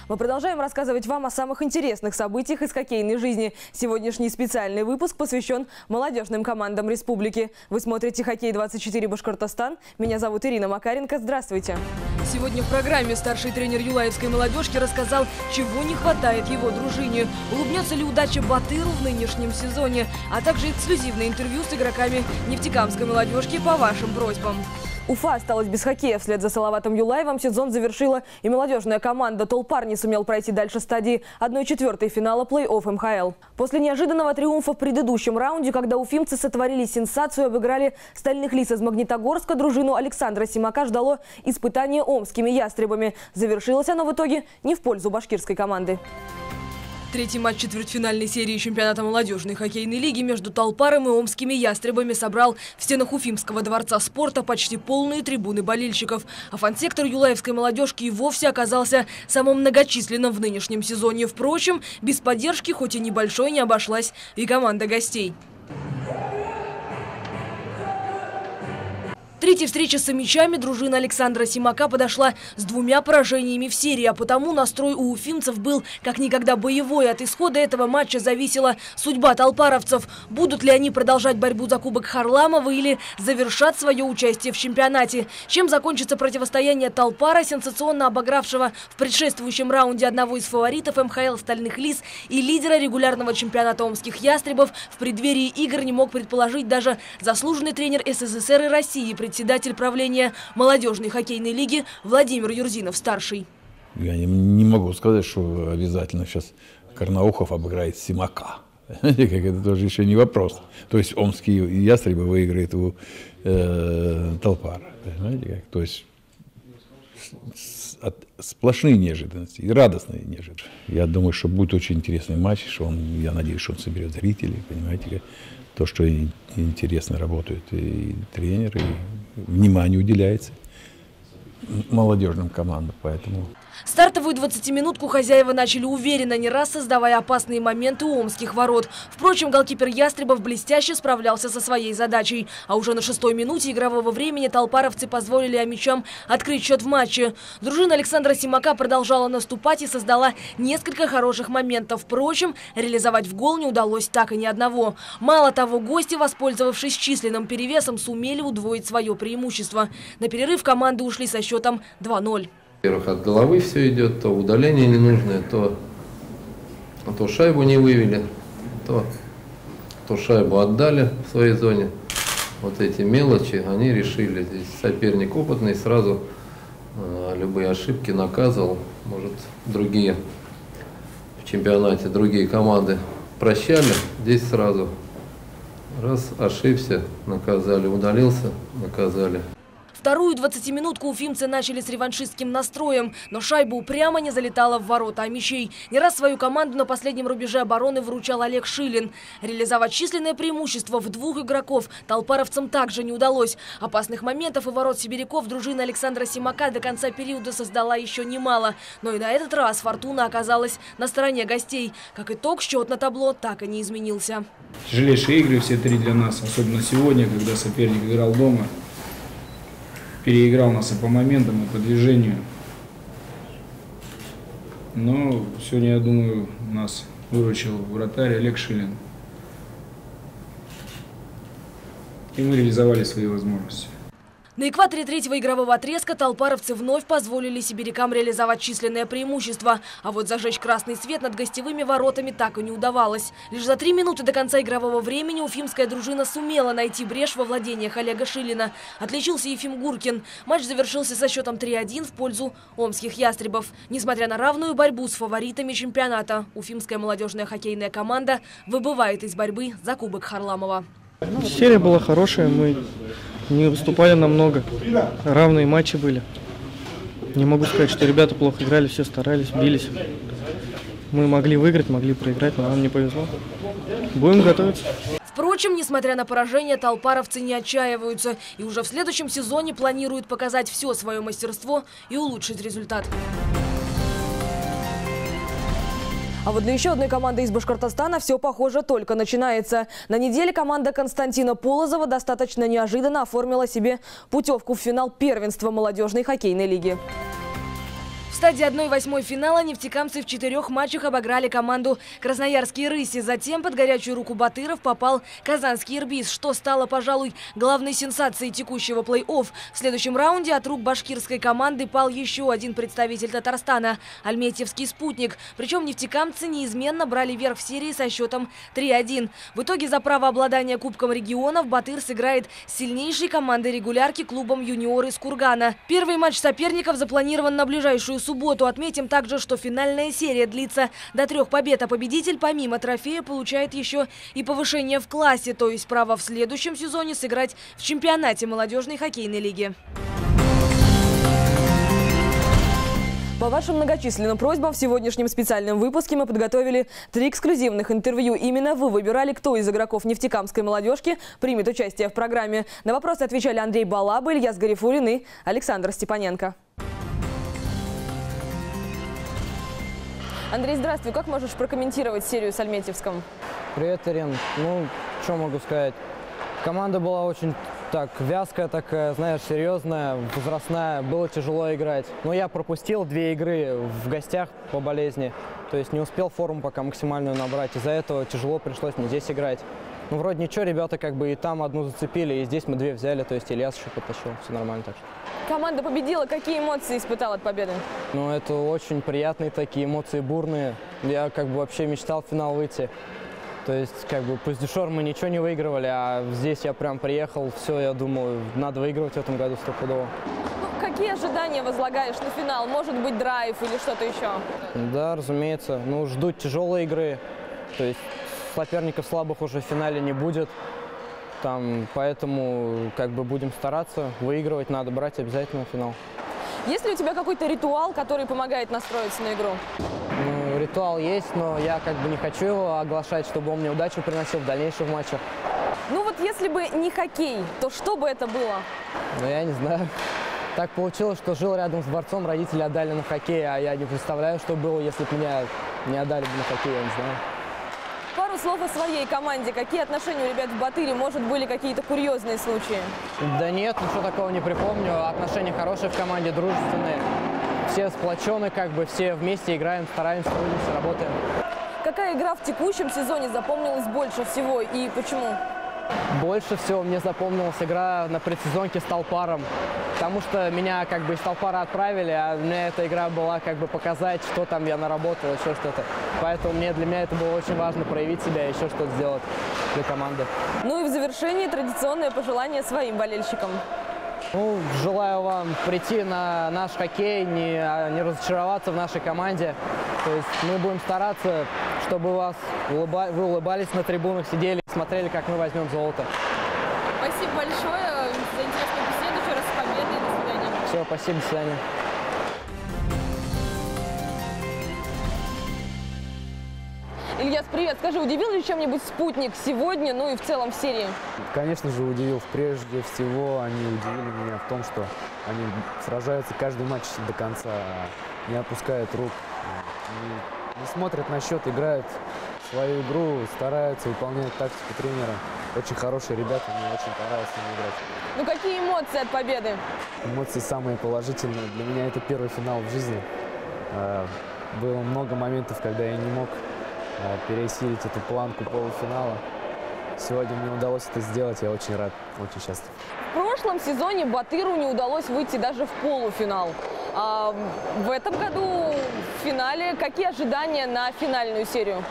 Мы продолжаем рассказывать вам о самых интересных событиях из хоккейной жизни. Сегодняшний специальный выпуск посвящен молодежным командам республики. Вы смотрите «Хоккей-24 Башкортостан». Меня зовут Ирина Макаренко. Здравствуйте. Сегодня в программе старший тренер юлаевской молодежки рассказал, чего не хватает его дружине. Улыбнется ли удача Батыру в нынешнем сезоне, а также эксклюзивное интервью с игроками нефтекамской молодежки по вашим просьбам. Уфа осталась без хоккея. Вслед за Салаватом Юлаевым сезон завершила и молодежная команда. Толпар не сумел пройти дальше стадии 1/4 финала плей-офф МХЛ. После неожиданного триумфа в предыдущем раунде, когда уфимцы сотворили сенсацию, обыграли стальных лис из Магнитогорска, дружину Александра Симака ждало испытание омскими ястребами. Завершилось оно в итоге не в пользу башкирской команды. Третий матч четвертьфинальной серии чемпионата молодежной хоккейной лиги между Толпаром и омскими ястребами собрал в стенах Уфимского дворца спорта почти полные трибуны болельщиков. А фан-сектор юлаевской молодежки и вовсе оказался самым многочисленным в нынешнем сезоне. Впрочем, без поддержки, хоть и небольшой, не обошлась и команда гостей. Третья встреча с мячами дружина Александра Симака подошла с 2 поражениями в серии, а потому настрой у уфимцев был как никогда боевой. От исхода этого матча зависела судьба толпаровцев. Будут ли они продолжать борьбу за Кубок Харламова или завершат свое участие в чемпионате. Чем закончится противостояние Толпара, сенсационно обыгравшего в предшествующем раунде одного из фаворитов МХЛ «Стальных лис» и лидера регулярного чемпионата омских ястребов, в преддверии игр не мог предположить даже заслуженный тренер СССР и России, председатель правления молодежной хоккейной лиги Владимир Юрзинов-старший. Я не могу сказать, что обязательно сейчас Карнаухов обыграет Симака. Это тоже еще не вопрос. То есть омские ястребы выиграет у Толпара. То есть сплошные неожиданности и радостные неожиданности. Я думаю, что будет очень интересный матч, что я надеюсь, что он соберет зрителей, понимаете, то, что интересно работают и тренеры, и внимание уделяется молодежным командам, поэтому... Стартовую 20-минутку хозяева начали уверенно, не раз создавая опасные моменты у омских ворот. Впрочем, голкипер ястребов блестяще справлялся со своей задачей. А уже на 6-й минуте игрового времени толпаровцы позволили омичам открыть счет в матче. Дружина Александра Симака продолжала наступать и создала несколько хороших моментов. Впрочем, реализовать в гол не удалось так и ни одного. Мало того, гости, воспользовавшись численным перевесом, сумели удвоить свое преимущество. На перерыв команды ушли со счетом 2-0. Во-первых, от головы все идет, то удаление ненужное, то шайбу не вывели, то шайбу отдали в своей зоне. Вот эти мелочи они решили. Здесь соперник опытный, сразу любые ошибки наказывал. Может, другие в чемпионате, другие команды прощали, здесь сразу раз ошибся, наказали, удалился, наказали. Вторую 20-минутку уфимцы начали с реваншистским настроем, но шайба упрямо не залетала в ворота омичей. Не раз свою команду на последнем рубеже обороны выручал Олег Шилин. Реализовать численное преимущество в 2 игроков толпаровцам также не удалось. Опасных моментов и ворот сибиряков дружина Александра Симака до конца периода создала еще немало. Но и на этот раз фортуна оказалась на стороне гостей. Как итог, счет на табло так и не изменился. Тяжелейшие игры, все 3 для нас, особенно сегодня, когда соперник играл дома. Переиграл нас и по моментам, и по движению. Но сегодня, я думаю, нас выручил вратарь Олег Шилин. И мы реализовали свои возможности. На экваторе 3-го игрового отрезка толпаровцы вновь позволили сибирякам реализовать численное преимущество. А вот зажечь красный свет над гостевыми воротами так и не удавалось. Лишь за 3 минуты до конца игрового времени уфимская дружина сумела найти брешь во владениях Олега Шилина. Отличился Ефим Гуркин. Матч завершился со счетом 3-1 в пользу омских ястребов. Несмотря на равную борьбу с фаворитами чемпионата, уфимская молодежная хоккейная команда выбывает из борьбы за Кубок Харламова. Серия была хорошая, мы не выступали намного, равные матчи были. Не могу сказать, что ребята плохо играли, все старались, бились. Мы могли выиграть, могли проиграть, но нам не повезло. Будем готовиться. Впрочем, несмотря на поражение, толпаровцы не отчаиваются и уже в следующем сезоне планируют показать все свое мастерство и улучшить результат. А вот для еще одной команды из Башкортостана все, похоже, только начинается. На неделе команда Константина Полозова достаточно неожиданно оформила себе путевку в финал первенства молодежной хоккейной лиги. стадии 1/8 финала нефтекамцы в 4 матчах обыграли команду «Красноярские рыси». Затем под горячую руку батыров попал казанский «Ирбис», что стало, пожалуй, главной сенсацией текущего плей-офф. В следующем раунде от рук башкирской команды пал еще один представитель Татарстана – альметьевский «Спутник». Причем нефтекамцы неизменно брали верх в серии со счетом 3-1. В итоге за право обладания Кубком регионов Батыр сыграет с сильнейшей командой регулярки клубом «Юниоры» из Кургана. Первый матч соперников запланирован на ближайшую субботу. Отметим также, что финальная серия длится до 3 побед, а победитель помимо трофея получает еще и повышение в классе, то есть право в следующем сезоне сыграть в чемпионате молодежной хоккейной лиги. По вашим многочисленным просьбам в сегодняшнем специальном выпуске мы подготовили 3 эксклюзивных интервью. Именно вы выбирали, кто из игроков нефтекамской молодежки примет участие в программе. На вопросы отвечали Андрей Балаба, Ильяс Гарифулин и Александр Степаненко. Андрей, здравствуй. Как можешь прокомментировать серию с Альметьевском? Привет, Ирин. Ну, что могу сказать? Команда была очень вязкая такая, знаешь, серьезная, возрастная. Было тяжело играть. Но я пропустил 2 игры в гостях по болезни. То есть не успел форму пока максимальную набрать. Из-за этого тяжело пришлось мне здесь играть. Ну, вроде ничего, ребята как бы и там одну зацепили, и здесь мы 2 взяли. То есть Ильяс еще подтащил. Все нормально так что. Команда победила. Какие эмоции испытал от победы? Ну, это очень приятные такие эмоции, бурные. Я как бы вообще мечтал в финал выйти. То есть, как бы, Пусть-Дюшор мы ничего не выигрывали, а здесь я прям приехал, все, я думаю, надо выигрывать в этом году стопудово. Ну, какие ожидания возлагаешь на финал? Может быть, драйв или что-то еще? Да, разумеется. Ну, ждут тяжелые игры. То есть, соперников слабых уже в финале не будет. Поэтому, как бы, будем стараться, выигрывать, надо брать обязательно финал. Есть ли у тебя какой-то ритуал, который помогает настроиться на игру? Ну, ритуал есть, но я как бы не хочу его оглашать, чтобы он мне удачу приносил в дальнейших матчах. Ну вот если бы не хоккей, то что бы это было? Ну, я не знаю. Так получилось, что жил рядом с дворцом, родители отдали на хоккей, а я не представляю, что было, если бы меня не отдали бы на хоккей, я не знаю. Пару слов о своей команде. Какие отношения у ребят в Батыре? Может, были какие-то курьезные случаи? Да нет, ничего такого не припомню. Отношения хорошие в команде, дружественные. Все сплочены, как бы все вместе играем, стараемся, трудимся, работаем. Какая игра в текущем сезоне запомнилась больше всего и почему? Больше всего мне запомнилась игра на предсезонке с Толпаром, потому что меня как бы из Толпара отправили, а у меня эта игра была как бы показать, что там я наработал, еще что-то. Поэтому для меня это было очень важно проявить себя и еще что-то сделать для команды. Ну и в завершении традиционное пожелание своим болельщикам. Ну, желаю вам прийти на наш хоккей, не разочароваться в нашей команде. То есть мы будем стараться, чтобы вы улыбались на трибунах, сидели, смотрели, как мы возьмем золото. Спасибо большое за интересную беседу. Еще раз с победой. До свидания. Все, спасибо, до свидания. Ильяс, привет. Скажи, удивил ли чем-нибудь «Спутник» сегодня, ну и в целом в серии? Конечно же, удивил. Прежде всего, они удивили меня в том, что они сражаются каждый матч до конца, не опускают рук, не смотрят на счет, играют свою игру, стараются выполнять тактику тренера. Очень хорошие ребята, мне очень понравилось с ними играть. Ну какие эмоции от победы? Эмоции самые положительные. Для меня это первый финал в жизни. Было много моментов, когда я не мог пересилить эту планку полуфинала. Сегодня мне удалось это сделать, я очень рад, очень счастлив. В прошлом сезоне Батыру не удалось выйти даже в полуфинал. А в этом году в финале какие ожидания на финальную серию?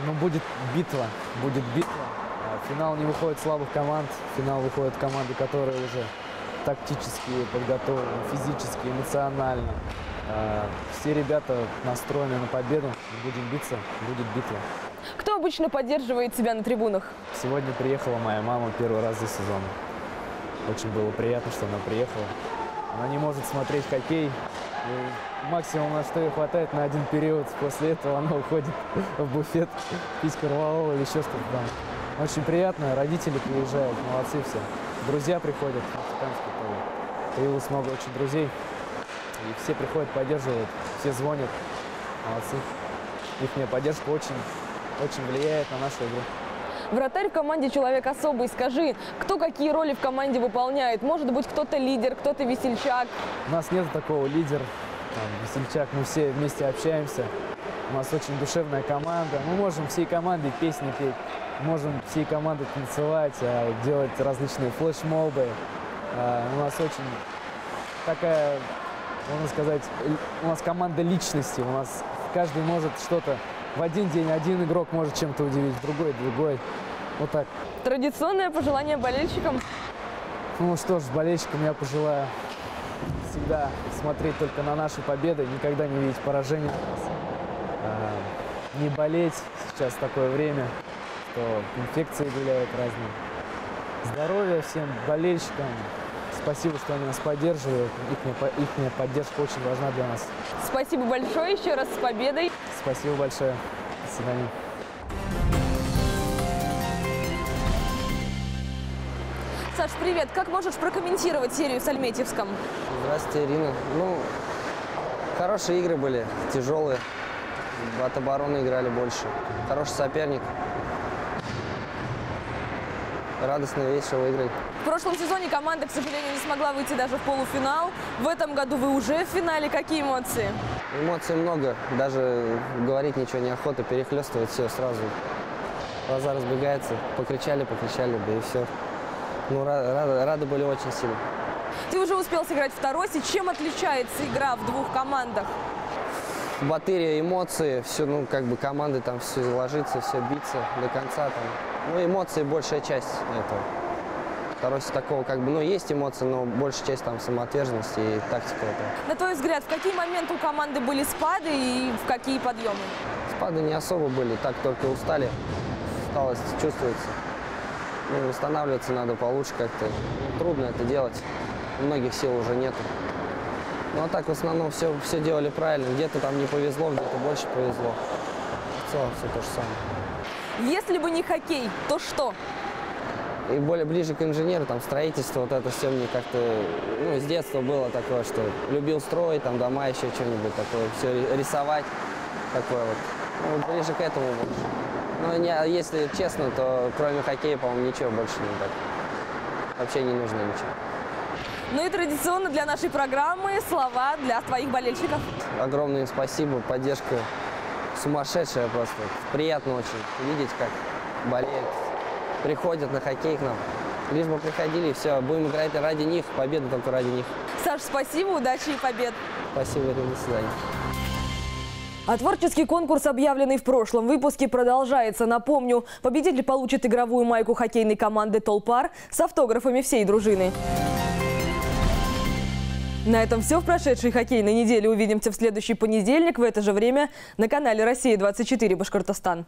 Ну, будет битва, В финал не выходит слабых команд, в финал выходят команды, которые уже тактически подготовлены, физически, эмоционально. Все ребята настроены на победу, будем биться, будет битва. Кто обычно поддерживает тебя на трибунах? Сегодня приехала моя мама первый раз за сезон. Очень было приятно, что она приехала. Она не может смотреть хоккей. И максимум, на что ей хватает, на один период. После этого она уходит в буфет пить корвалол или еще что-то там. Очень приятно. Родители приезжают, молодцы все. Друзья приходят. Появилось много очень друзей. И все приходят, поддерживают, все звонят. Молодцы. Их поддержка очень влияет на нашу игру. Вратарь в команде человек особый. Скажи, кто какие роли в команде выполняет? Может быть, кто-то лидер, кто-то весельчак? У нас нет такого лидера. там, весельчак, мы все вместе общаемся. У нас очень душевная команда. Мы можем всей командой песни петь, можем всей командой танцевать, делать различные флешмобы. У нас очень такая, можно сказать, у нас команда личностей. У нас каждый может что-то. В один день один игрок может чем-то удивить, другой. Вот так. Традиционное пожелание болельщикам? Ну что ж, болельщикам я пожелаю всегда смотреть только на наши победы, никогда не видеть поражения. Не болеть, сейчас такое время, что инфекции гуляют разные. Здоровья всем болельщикам. Спасибо, что они нас поддерживают. Их поддержка очень важна для нас. Спасибо большое, еще раз с победой. Спасибо большое. До свидания. Саш, привет. Как можешь прокомментировать серию с Альметьевском? Здравствуйте, Ирина. Ну, хорошие игры были, тяжелые. От обороны играли больше. Хороший соперник. Радостно, весело выиграли. В прошлом сезоне команда, к сожалению, не смогла выйти даже в полуфинал. В этом году вы уже в финале. Какие эмоции? Эмоций много. Даже говорить ничего неохота. Перехлестывает все сразу. Глаза разбегаются. Покричали, да и все. Ну, рады были очень сильно. Ты уже успел сыграть в Таросе. Чем отличается игра в двух командах? Батарея, эмоции, все, ну, как бы команды там все ложится, все биться до конца там. Ну, эмоции большая часть этого. Таросе такого, как бы, ну, есть эмоции, но большая часть там самоотверженности и тактика этого. На твой взгляд, в какие моменты у команды были спады и в какие подъемы? Спады не особо были, так только устали, усталость чувствуется. Ну, восстанавливаться надо получше как-то. Трудно это делать, многих сил уже нету. Ну а так в основном все делали правильно. Где-то там не повезло, где-то больше повезло. В целом все то же самое. Если бы не хоккей, то что? И более ближе к инженеру, там строительство, вот это все мне как-то, ну, с детства было такое, что любил строить, там дома еще что-нибудь такое, все рисовать, такое вот. Ну, ближе к этому больше. Но если честно, то кроме хоккея, по-моему, ничего больше не так. Вообще не нужно ничего. Ну и традиционно для нашей программы слова для твоих болельщиков. Огромное им спасибо, поддержка сумасшедшая просто. Приятно очень видеть, как болеют, приходят на хоккей к нам. Лишь бы приходили, и все, будем играть ради них, победа только ради них. Саш, спасибо, удачи и побед. Спасибо, Ирина, до свидания. А творческий конкурс, объявленный в прошлом выпуске, продолжается. Напомню, победитель получит игровую майку хоккейной команды «Толпар» с автографами всей дружины. На этом все в прошедшей хоккейной неделе. Увидимся в следующий понедельник в это же время на канале «Россия-24 Башкортостан».